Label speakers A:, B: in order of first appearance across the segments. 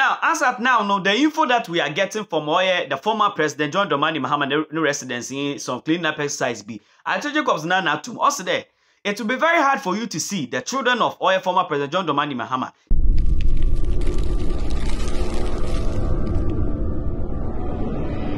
A: Now, as at now, no, the info that we are getting from the former president John Dramani Mahama, no residency, some cleanup exercise be. I told you, cops now to also there. It will be very hard for you to see the children of former president John Dramani Mahama.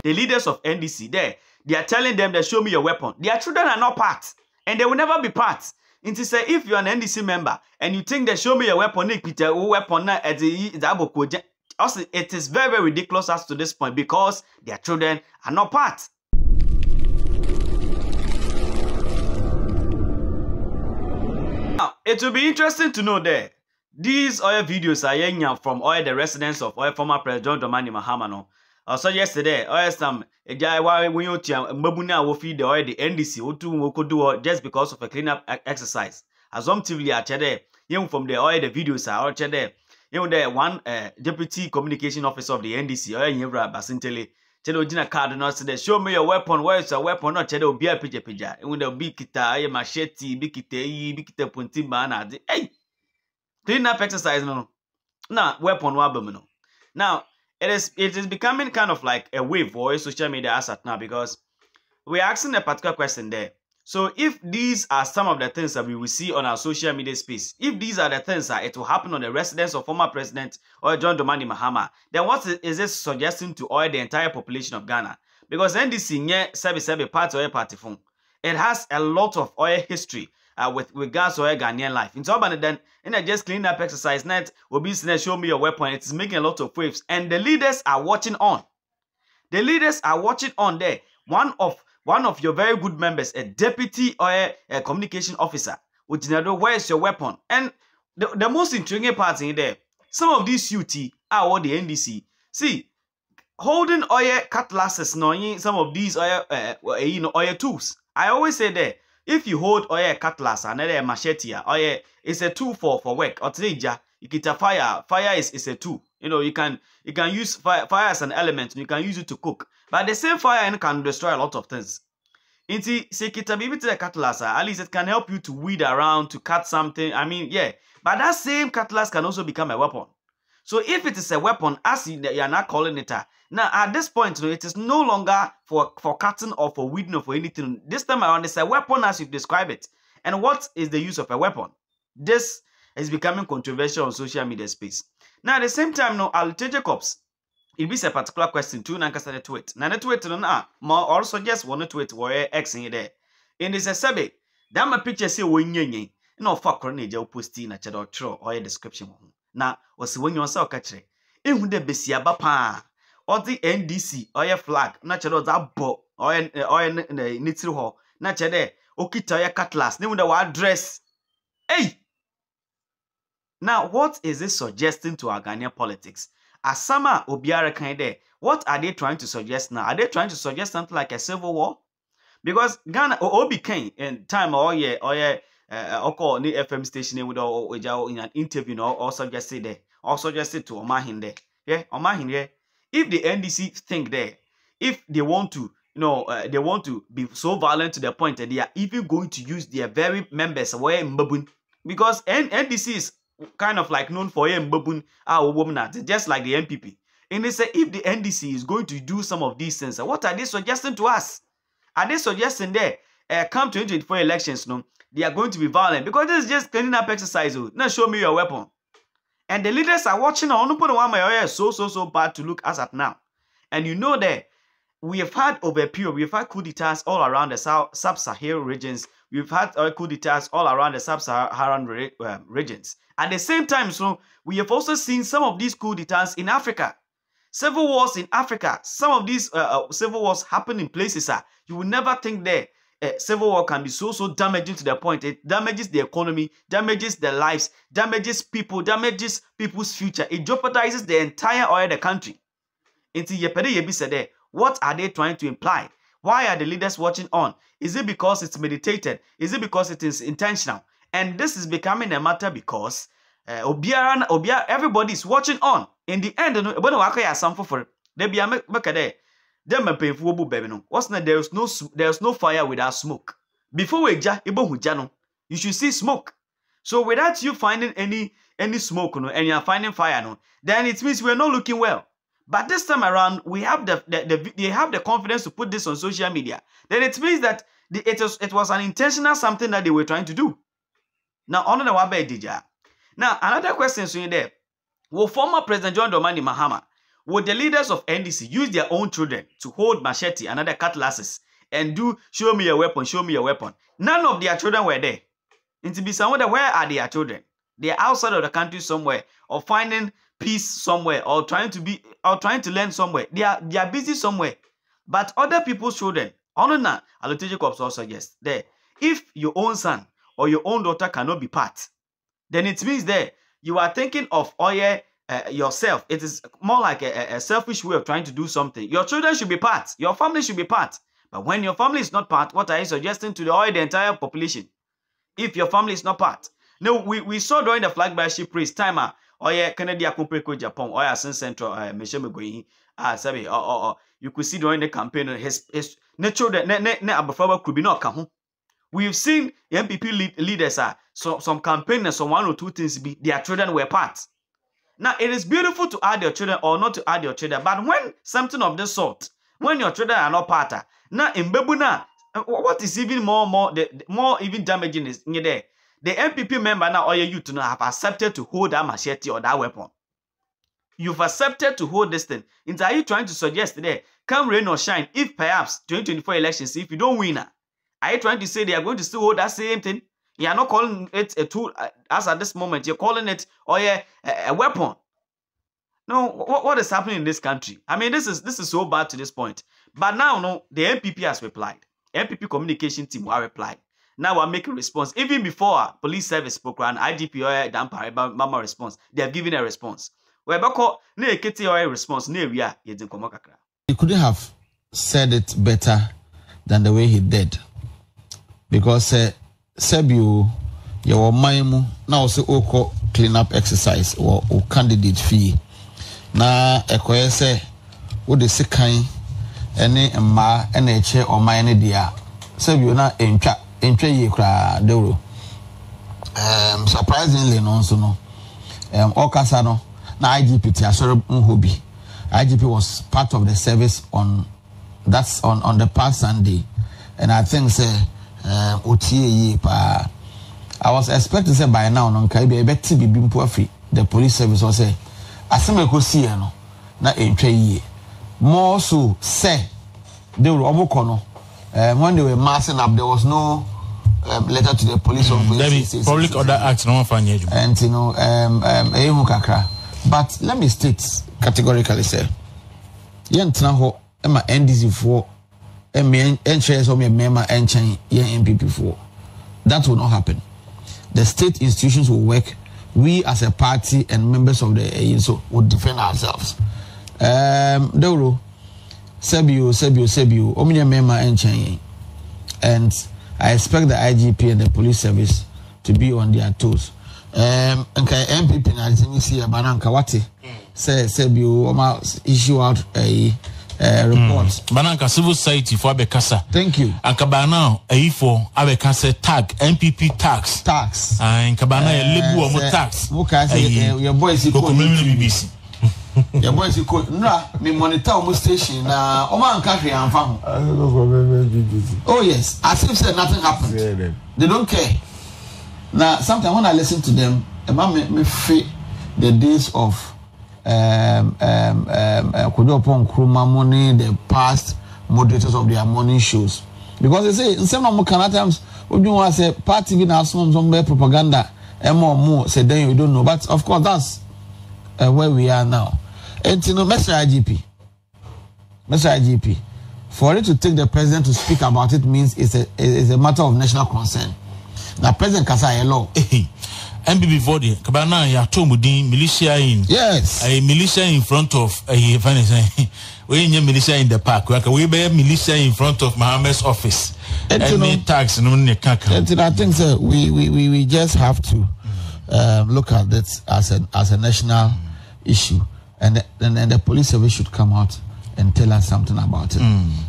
A: The leaders of NDC there, they are telling them that show me your weapon. Their children are not part, and they will never be part. And to say, if you're an NDC member and you think that show me your weapon, it is very, very ridiculous as to this point because their children are not part. Now, it will be interesting to know that these oil videos are from the residents of former President John Dramani Mahama. No? So yesterday, some when you Mbabuna will feed the NDC just because of a cleanup exercise. Assumptively, I check from the videos are there. The one deputy communication officer of the NDC, Yevra Basintele, Chedojina Cardinal said, show me your weapon, where is your weapon? Not Chedo Bia Pija, and with the big kita, machete, bikite puntimana. Hey, cleanup exercise, no. Now, weapon wabomino. Now, it is becoming kind of like a wave for social media asset now because we're asking a particular question there. So if these are some of the things that we will see on our social media space, if these are the things that it will happen on the residence of former president or John Dramani Mahama, then what is this suggesting to the entire population of Ghana? Because NDC nye sebi part oil party phone. It has a lot of oil history with regards to Ghanaian life. In Turban then, in a just clean up exercise net, will be show me your weapon. It's making a lot of waves, and the leaders are watching on. The leaders are watching on there. One of your very good members, a deputy or a communication officer, which where's your weapon? And the most intriguing part in there, some of these UT are what the NDC see holding oil cutlasses, knowing some of these oil tools. I always say that if you hold oil cutlass and a machete, oil is a tool for work. Or today, you get a fire. Fire is a tool. You know, you can use fire as an element. You can use it to cook. But the same fire can destroy a lot of things. Inti sekita bibi to the cutlass, at least it can help you to weed around, to cut something. I mean, yeah. But that same cutlass can also become a weapon. So if it is a weapon, as you are not calling it now at this point, you know, it is no longer for cutting or for weeding or for anything. This time around, it's a weapon as you describe it. And what is the use of a weapon? This is becoming controversial on social media space. Now at the same time, no, Allotey cops. It be a particular question too, Nankasa the tweet. Now the tweet no more also just one tweet where X in there. In this a sabe, that my picture say when ye no fuck on a posting na chedo tro or a description. Now was when you saw catch it. In the besia bapa or the NDC or a flag, natural that bo or nitru ho, natural okita cutlass, name the word dress. Hey! Now, what is this suggesting to our Ghanaian politics? Asama Obiara Kande, what are they trying to suggest now? Are they trying to suggest something like a civil war? Because Ghana Obi Kane in time or the FM station with in an interview or suggested there, or suggested to Omahin there. Yeah, Omahin there. If the NDC think there, if they want to, they want to be so violent to the point that they are even going to use their very members away in Mbabun. Because NDC is kind of like known for Mbabun, just like the NPP. And they say if the NDC is going to do some of these things, what are they suggesting to us? Are they suggesting there, come 2024 elections, no, they are going to be violent? Because this is just cleaning up exercise. Now show me your weapon. And the leaders are watching on so bad to look as at now. And you know that we have had over a period, we have had coup d'etats all around the sub-Saharan regions. We've had coup d'etats all around the sub-Saharan regions. At the same time, so we have also seen some of these coup d'etats in Africa. Civil wars in Africa. Some of these civil wars happen in places you will never think that civil war can be so damaging to the point. It damages the economy, damages their lives, damages people, damages people's future. It jeopardizes the entire the country. What are they trying to imply? Why are the leaders watching on? Is it because it's meditated? Is it because it is intentional? And this is becoming a matter because everybody is watching on. In the end, there's no fire without smoke. Before we you should see smoke. So without you finding any any smoke, no, and you're finding fire, no, then it means we're not looking well. But this time around, we have they have the confidence to put this on social media. Then it means that it was an intentional something that they were trying to do. Now, on the Wabe Dija. Now, another question is there. Will former President John Dramani Mahama, would the leaders of NDC use their own children to hold machete and other cutlasses and do show me a weapon, show me a weapon? None of their children were there. And to be somewhere, where are their children? They are outside of the country somewhere, or finding peace somewhere, or trying to learn somewhere. They are busy somewhere. But other people's children, Honor Allotey also suggests that if your own son or your own daughter cannot be part, then it means that you are thinking of yourself. It is more like a selfish way of trying to do something. Your children should be part. Your family should be part. But when your family is not part, what are you suggesting to the entire population? If your family is not part. No, we saw during the flag bearership race time, Kennedy Akumpeko Japan, Sin Central, Michelle Goyi, Sabi, you could see during the campaign, his children, could be not come. We've seen NPP leaders, some campaigners, some one or two things, their children were part. Now, it is beautiful to add your children or not to add your children, but when something of this sort, when your children are not part, now in Bebuna, what is even more even damaging is there. The NPP member now or your youth now have accepted to hold that machete or that weapon. You've accepted to hold this thing. And are you trying to suggest today, come rain or shine, if perhaps 2024 elections, if you don't win, are you trying to say they are going to still hold that same thing? You are not calling it a tool as at this moment. You're calling it a weapon. No, what is happening in this country? I mean, this is so bad to this point. But now, no, the NPP has replied. NPP communication team will reply. Now we're making response. Even before police service program, IGP or Dampare Mama response, they have given a response. We response.
B: He couldn't have said it better than the way he did. Because Sebu, your maimu, now also oko clean up exercise or candidate fee. Na ekoyese wo de sekan ene ma eche o ma ene dia. Sebu na entwa ye kra dewro. Surprisingly no so no. Okasa no na IGP ti asore nhobi. IGP was part of the service on the past Sunday, and I think say I was expecting say by now no kai be beti bibi mpo afi the police service was say aseme ko see no na entwa ye more so say they were oboko no when they were massing up there was no letter to the police
C: public order act no fanya ejuma
B: and you know ehu kakra. But let me state categorically say yentna ho ema NDC for NCS or member NCHN NPP for that will not happen. The state institutions will work. We as a party and members of the AINSO will defend ourselves. Deuro Sebu Omnia member NCHN, and I expect the IGP and the police service to be on their toes. NPP na NDC bananka wati say Sebu Oma issue out a report.
C: Bananka civil society for Abekasa.
B: Thank you.
C: And Kabana for Abekasa tag NPP tax. And Kabana lebu omo tax.
B: Your boys is
C: BBC.
B: Your boys is called me monitor omo station na Oma Nkahwe amfa. Oh yes, as if said nothing happened. They don't care. Now, sometimes when I listen to them, me feel the days of Kudopon Kruma money, the past moderators of their morning shows. Because they say in some of times, when you want to say party even has some propaganda, and more say then you don't know. But of course, that's where we are now. And you know, Mr. IGP, for it to take the president to speak about it means it's a matter of national concern. Now, President Kasa law.
C: MPP body, Kabana ya tomudin militia in.
B: Yes.
C: A militia in front of a we in militia in the park. We be militia in front of Mahama's office. And tax no ne kaka.
B: I think so we just have to look at this as a national issue, and the police service should come out and tell us something about it.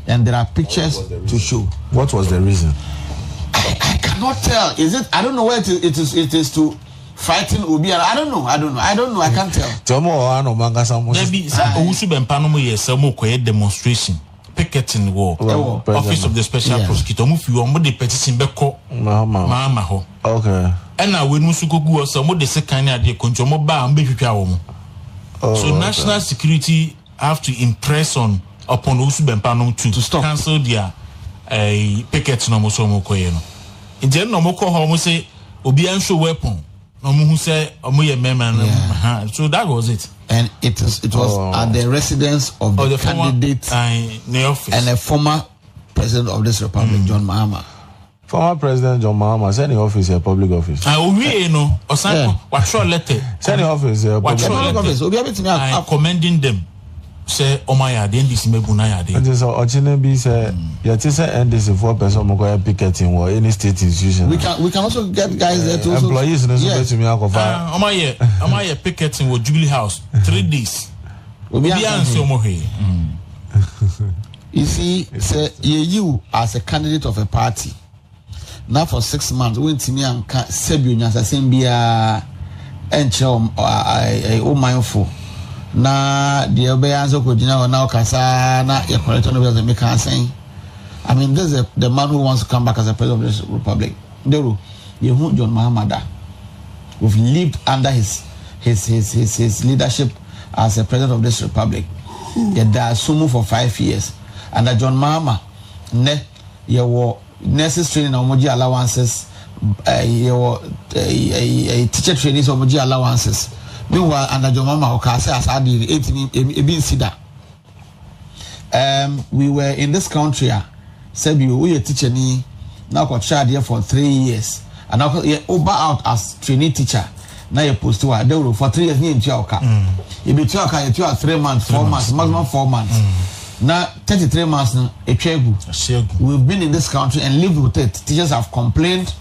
B: And there are pictures to show.
C: What was the reason?
B: I cannot tell. Is it? I don't know where it is to fighting Obi. I don't know. I can't tell.
C: Tomo no manga some. Maybe Owusu Bempano mo yesemo koye demonstration. Picketing war. Office of the Special Prosecutor. Mo fi mo de petition beko Mahama ho. Okay. And now when Musu go so mo de second ade konjo mo ba am be hwehwa wo mo. So national security have to impress upon Owusu Bempano to stop, cancel their pickets no mo so mo koye no. Inje no mo ko ho mo say obi an show weapon. No mo hu say omo ye mema no. So that was it.
B: And it was at the residence of the candidate and a former president of this republic, John Mahama.
D: Former President John Mahama, sending office a public office.
C: We know, or something. What's your letter?
D: Sending office a public office.
C: I'm commending them. Say, oh my God, the NDC me bunaya de.
D: And so, Ochine say, you say NDC 4% more picketing or any state institution.
B: We can also get guys there to
D: employees.
B: Yes.
C: Oh my picketing with Jubilee House 3 days. We answer more here.
B: You see, say you as a candidate of a party. Now for 6 months, we went to me and Sebunya Sambia and Chom or mindful. Na the obeyanzo ko jina na okasa na your collector no be make saying. I mean, this is the man who wants to come back as a president of this republic. Dero, you who John Mahama. We've lived under his leadership as a president of this republic. Yeah, there sumu for 5 years. And that John Mahama your nurses training omoji allowances, your teacher training omoji allowances. Meanwhile, under John Mahama okase as adi 18 sida. We were in this country. Said we a teacher ni now got child here for 3 years, and now over out as trainee teacher. Now you post to a for 3 years. Ni ntiaoka. You be ntiaoka you 3 months, 4 months, maximum 4 months. Now 33 months now a chegu. We've been in this country and lived with it. Teachers have complained.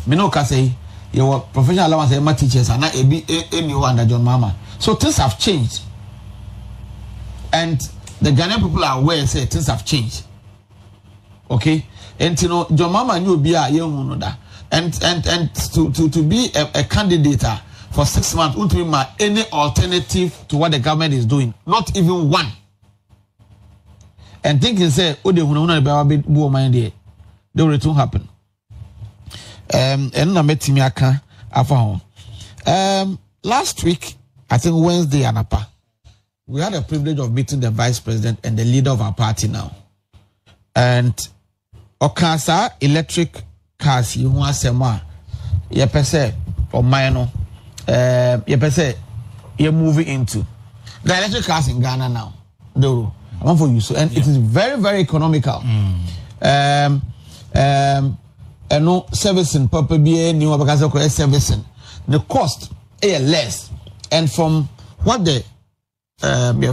B: Me no say your professional allowance my teachers and now new under John Mahama. So things have changed, and the Ghanaian people are aware. Say things have changed. Okay, and you know John Mahama knew be a young that, and to be a candidate for 6 months won't be any alternative to what the government is doing. Not even one. And thinking say, oh, they will be mind there. They will return happen. And I met Timiaka last week, I think Wednesday and Apa, we had a privilege of meeting the vice president and the leader of our party now. And Okasa electric cars, you want some more. You say, or minor, you say, you're moving into the electric cars in Ghana now. Do I'm for you. So, and it is very, very economical. And no servicing, proper BA, new because servicing. The cost is less. And from what the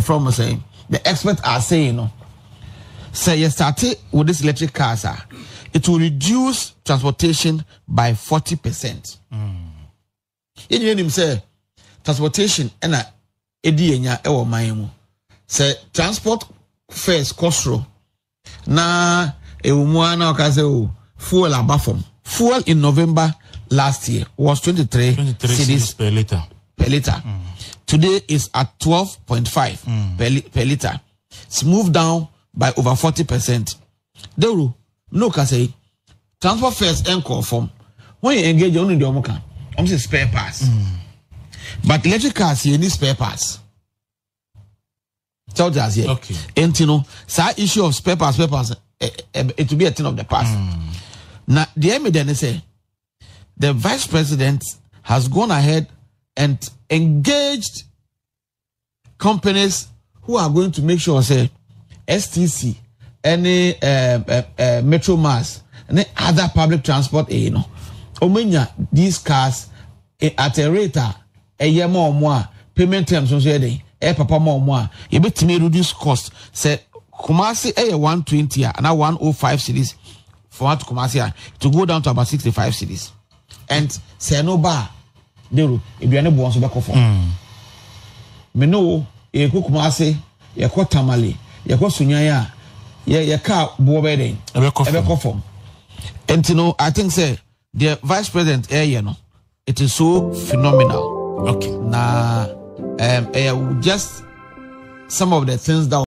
B: from saying, the experts are saying, no. Say you started with this electric cars, it will reduce transportation by 40%. You hear him say transportation and enya ewo maimu. Say transport fares costro. Na ewumwana okaze fuel abafom. Fuel in November last year was 23 cedis
C: per liter.
B: Today is at 12.5 per liter. It's moved down by over 40%. Deru, no can say transport fares encore from when you engage only the omoka. I'm saying spare parts. But electric cars you need spare parts. So that's here.
C: Okay.
B: And you know, that issue of spare parts, it will be a thing of the past. Now the evidence say the vice president has gone ahead and engaged companies who are going to make sure say STC, any Metro Mass, any other public transport, you know, omenya these cars at a rate a year more payment terms on say papa more you bet me reduce cost say Kumasi 120 and now 105 cedis for what Kumasi to go down to about 65 cedis, and say no bar deru if you are no so back for me know e Kumasi ye ko tamale ye ko sunyaya ye car bo beden ebe ko form. And you know I think say the vice president you know it is so phenomenal.
C: Okay.
B: Just some of the things that